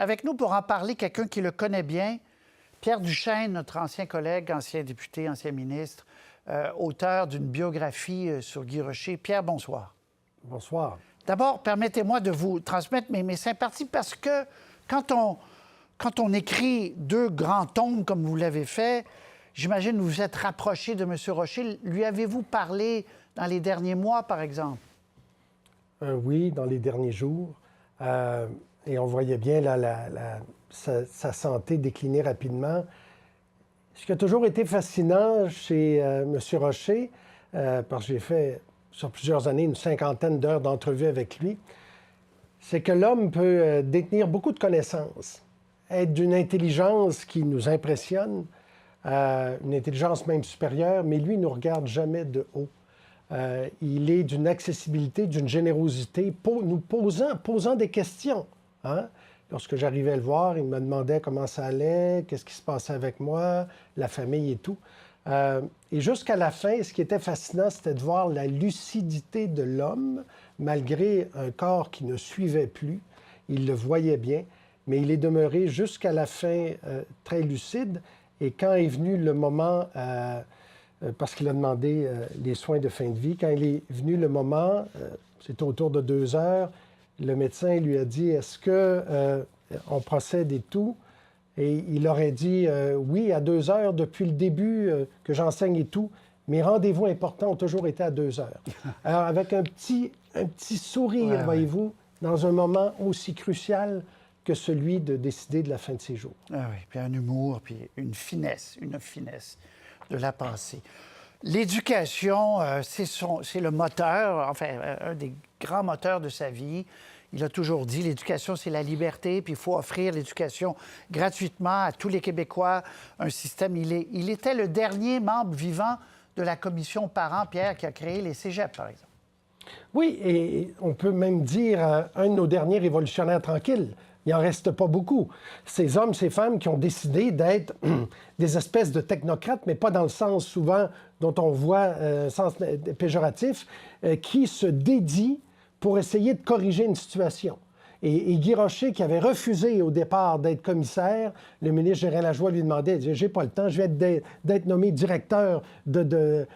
avec nous pour en parler quelqu'un qui le connaît bien, Pierre Duchesne, notre ancien collègue, ancien député, ancien ministre, auteur d'une biographie sur Guy Rocher. Pierre, bonsoir. Bonsoir. D'abord, permettez-moi de vous transmettre mes sympathies parce que quand on écrit deux grands tomes comme vous l'avez fait, j'imagine que vous vous êtes rapproché de M. Rocher. Lui avez-vous parlé dans les derniers mois, par exemple? Oui, dans les derniers jours. Et on voyait bien sa santé décliner rapidement. Ce qui a toujours été fascinant chez M. Rocher, parce que j'ai fait sur plusieurs années une cinquantaine d'heures d'entrevues avec lui, c'est que l'homme peut détenir beaucoup de connaissances, être d'une intelligence qui nous impressionne, une intelligence même supérieure, mais lui, il ne nous regarde jamais de haut. Il est d'une accessibilité, d'une générosité, nous posant des questions. Hein? Lorsque j'arrivais à le voir, il me demandait comment ça allait, qu'est-ce qui se passait avec moi, la famille et tout. Et jusqu'à la fin, ce qui était fascinant, c'était de voir la lucidité de l'homme, malgré un corps qui ne suivait plus. Il le voyait bien, mais il est demeuré jusqu'à la fin très lucide. Et quand est venu le moment, parce qu'il a demandé les soins de fin de vie, quand il est venu le moment, c'était autour de 2 heures, le médecin lui a dit « Est-ce qu'on procède et tout? » Et il aurait dit oui, à 2 heures, depuis le début que j'enseigne et tout, mes rendez-vous importants ont toujours été à 2 heures. Alors, avec un petit sourire, voyez-vous, dans un moment aussi crucial que celui de décider de la fin de ses jours. Ah oui, puis un humour, puis une finesse de la pensée. L'éducation, c'est le moteur, enfin, un des grands moteurs de sa vie. Il a toujours dit, l'éducation, c'est la liberté, puis il faut offrir l'éducation gratuitement à tous les Québécois, un système. Il était le dernier membre vivant de la commission parents, Pierre, qui a créé les cégeps, par exemple. Oui, et on peut même dire un de nos derniers révolutionnaires tranquilles. Il n'en reste pas beaucoup. Ces hommes, ces femmes qui ont décidé d'être des espèces de technocrates, mais pas dans le sens souvent dont on voit un sens péjoratif, qui se dédient pour essayer de corriger une situation. Et Guy Rocher, qui avait refusé au départ d'être commissaire, le ministre Gérard Lajoie lui demandait, « J'ai pas le temps, je viens d'être nommé directeur de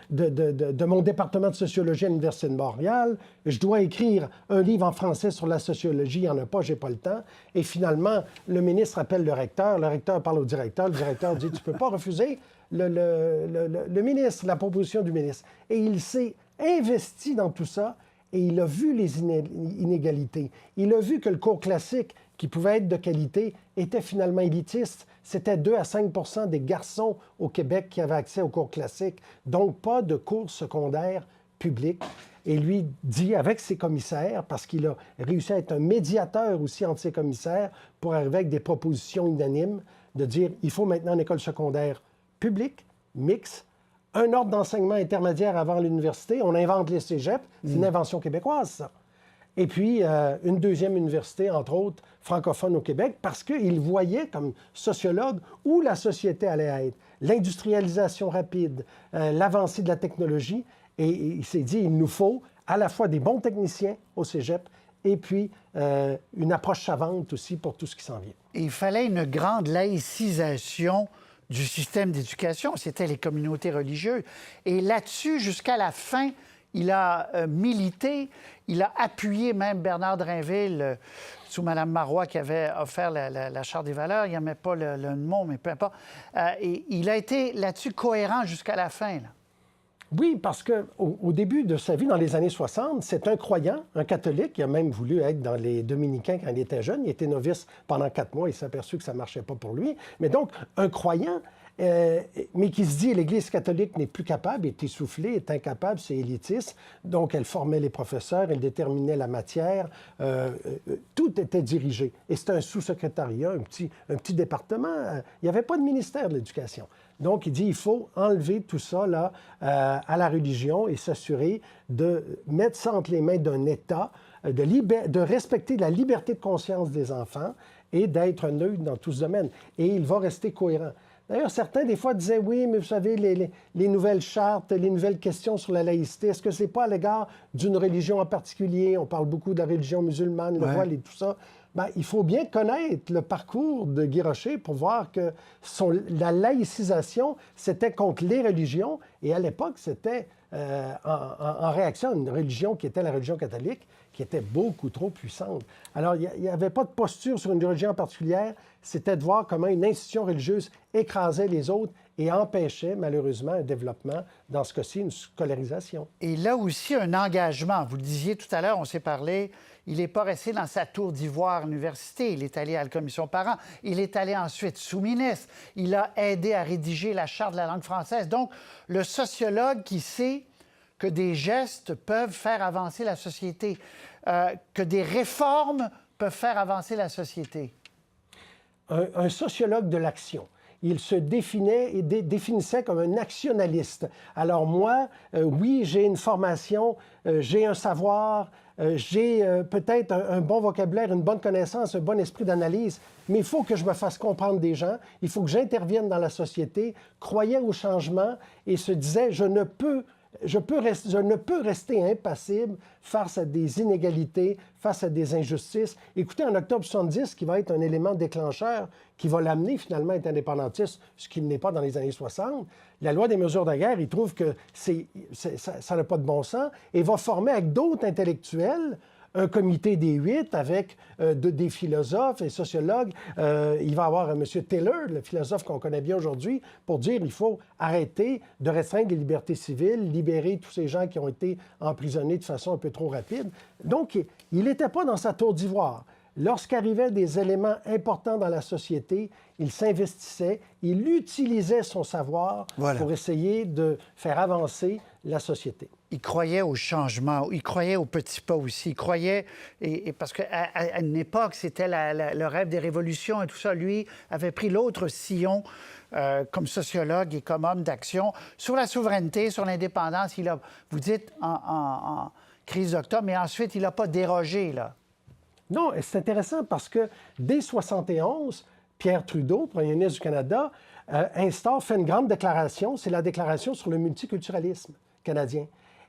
mon département de sociologie à l'Université de Montréal. Je dois écrire un livre en français sur la sociologie, il n'y en a pas, j'ai pas le temps. » Et finalement, le ministre appelle le recteur parle au directeur, le directeur dit, « Tu peux pas refuser le ministre, la proposition du ministre. » Et il s'est investi dans tout ça. Et il a vu les inégalités. Il a vu que le cours classique, qui pouvait être de qualité, était finalement élitiste. C'était 2 à 5 des garçons au Québec qui avaient accès au cours classique. Donc, pas de cours secondaires publics. Et lui dit, avec ses commissaires, parce qu'il a réussi à être un médiateur aussi entre ses commissaires, pour arriver avec des propositions unanimes, de dire, il faut maintenant une école secondaire publique, mixte, un ordre d'enseignement intermédiaire avant l'université. On invente les cégeps. C'est une invention québécoise, ça. Et puis, une deuxième université, entre autres, francophone au Québec, parce qu'il voyait, comme sociologue, où la société allait être. L'industrialisation rapide, l'avancée de la technologie. Et il s'est dit, il nous faut à la fois des bons techniciens au cégep et puis une approche savante aussi pour tout ce qui s'en vient. Et il fallait une grande laïcisation du système d'éducation, c'était les communautés religieuses. Et là-dessus, jusqu'à la fin, il a milité, il a appuyé même Bernard Drinville sous Mme Marois qui avait offert la Charte des valeurs. Il n'y avait pas le mot, mais peu importe. Et il a été là-dessus cohérent jusqu'à la fin, là. Oui, parce qu'au début de sa vie, dans les années 60, c'est un croyant, un catholique. Il a même voulu être dans les Dominicains quand il était jeune. Il était novice pendant 4 mois. Il s'est aperçu que ça ne marchait pas pour lui. Mais donc, un croyant, mais qui se dit l'Église catholique n'est plus capable, est essoufflée, est incapable, c'est élitiste. Donc, elle formait les professeurs, elle déterminait la matière. Tout était dirigé. Et c'était un sous-secrétariat, un petit département. Il n'y avait pas de ministère de l'Éducation. Donc, il dit il faut enlever tout ça là, à la religion et s'assurer de mettre ça entre les mains d'un État, de respecter la liberté de conscience des enfants et d'être neutre dans tout ce domaine. Et il va rester cohérent. D'ailleurs, certains, des fois, disaient, oui, mais vous savez, les nouvelles chartes, les nouvelles questions sur la laïcité, est-ce que ce n'est pas à l'égard d'une religion en particulier? On parle beaucoup de la religion musulmane, le voile et tout ça. Bien, il faut bien connaître le parcours de Guy Rocher pour voir que la laïcisation, c'était contre les religions, et à l'époque, c'était en réaction à une religion qui était la religion catholique, qui était beaucoup trop puissante. Alors, il n'y avait pas de posture sur une religion particulière, c'était de voir comment une institution religieuse écrasait les autres et empêchait, malheureusement, un développement, dans ce cas-ci, une scolarisation. Et là aussi, un engagement. Vous le disiez tout à l'heure, on s'est parlé, il n'est pas resté dans sa tour d'ivoire université. Il est allé à la commission parents. Il est allé ensuite sous-ministre. Il a aidé à rédiger la Charte de la langue française. Donc, le sociologue qui sait que des gestes peuvent faire avancer la société, que des réformes peuvent faire avancer la société. Un sociologue de l'action. Il se définissait comme un actionnaliste. Alors moi, oui, j'ai une formation, j'ai un savoir, j'ai peut-être un bon vocabulaire, une bonne connaissance, un bon esprit d'analyse, mais il faut que je me fasse comprendre des gens, il faut que j'intervienne dans la société, croyait au changement et se disait, je ne peux rester impassible face à des inégalités, face à des injustices. Écoutez, en octobre 70, qui va être un élément déclencheur, qui va l'amener finalement à être indépendantiste, ce qu'il n'est pas dans les années 60, la loi des mesures de guerre, il trouve que ça n'a pas de bon sens et va former avec d'autres intellectuels un comité des 8 avec des philosophes et sociologues. Il va y avoir M. Taylor, le philosophe qu'on connaît bien aujourd'hui, pour dire qu'il faut arrêter de restreindre les libertés civiles, libérer tous ces gens qui ont été emprisonnés de façon un peu trop rapide. Donc, il n'était pas dans sa tour d'ivoire. Lorsqu'arrivaient des éléments importants dans la société, il s'investissait, il utilisait son savoir pour essayer de faire avancer la société. Il croyait au changement, il croyait aux petits pas aussi. Il croyait, parce qu'à une époque, c'était le rêve des révolutions et tout ça. Lui avait pris l'autre sillon comme sociologue et comme homme d'action sur la souveraineté, sur l'indépendance. Vous dites en crise d'octobre, mais ensuite, il n'a pas dérogé, là. Non, c'est intéressant parce que dès 1971, Pierre Trudeau, premier ministre du Canada, fait une grande déclaration. C'est la déclaration sur le multiculturalisme canadien.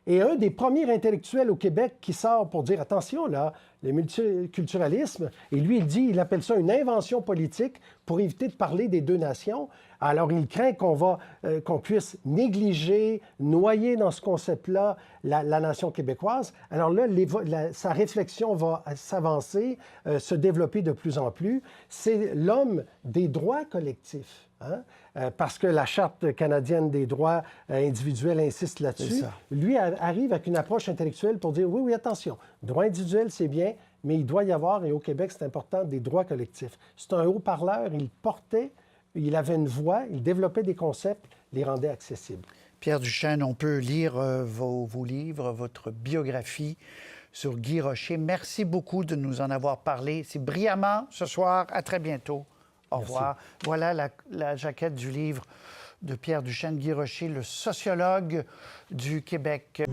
Et un des premiers intellectuels au Québec qui sort pour dire, attention, là, le multiculturalisme, et lui, il appelle ça une invention politique pour éviter de parler des deux nations. Alors, il craint qu'on puisse négliger, noyer dans ce concept-là la nation québécoise. Alors là, sa réflexion va s'avancer, se développer de plus en plus. C'est l'homme des droits collectifs. Hein? Parce que la Charte canadienne des droits individuels insiste là-dessus. Lui arrive avec une approche intellectuelle pour dire, oui, attention, droit individuel, c'est bien, mais il doit y avoir, et au Québec, c'est important, des droits collectifs. C'est un haut-parleur, il avait une voix, il développait des concepts, les rendait accessibles. Pierre Duchesne, on peut lire vos livres, votre biographie sur Guy Rocher. Merci beaucoup de nous en avoir parlé. C'est brillamment ce soir. À très bientôt. Au revoir. Voilà la jaquette du livre de Pierre Duchesne, Guy Rocher, le sociologue du Québec.